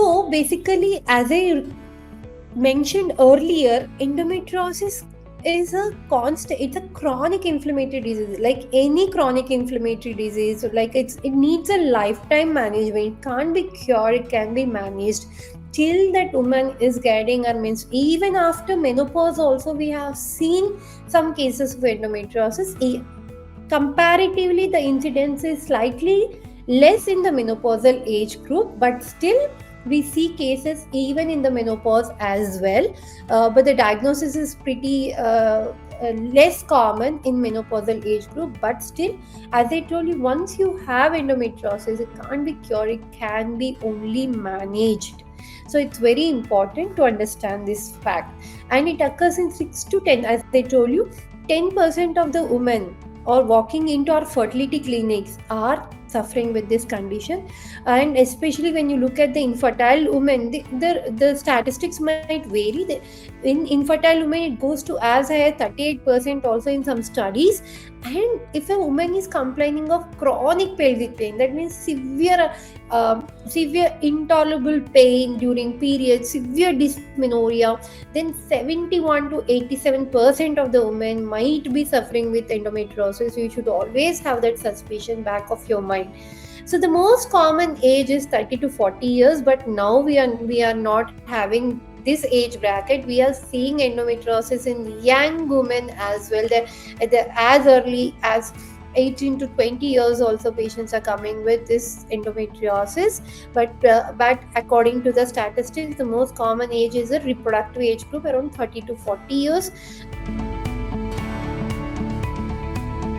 So basically, as I mentioned earlier, endometriosis is a constant, it's a chronic inflammatory disease. Like any chronic inflammatory disease, like it needs a lifetime management. It can't be cured, it can be managed till that woman is getting her means. Even after menopause also we have seen some cases of endometriosis. Comparatively the incidence is slightly less in the menopausal age group, but still we see cases even in the menopause as well. But the diagnosis is pretty less common in menopausal age group. But still, as I told you, once you have endometriosis, it can't be cured, it can be only managed. So it's very important to understand this fact. And it occurs in 6 to 10, as I told you. 10% of the women or walking into our fertility clinics are suffering with this condition. And especially when you look at the infertile women, the statistics might vary. In infertile women it goes to as high as 38% also in some studies. And if a woman is complaining of chronic pelvic pain, that means severe intolerable pain during periods, severe dysmenorrhea, then 71 to 87% of the women might be suffering with endometriosis. You should always have that suspicion back of your mind. So the most common age is 30 to 40 years, but now we are not having this age bracket. We are seeing endometriosis in young women as well. As early as 18 to 20 years also patients are coming with this endometriosis. But according to the statistics, the most common age is a reproductive age group around 30 to 40 years.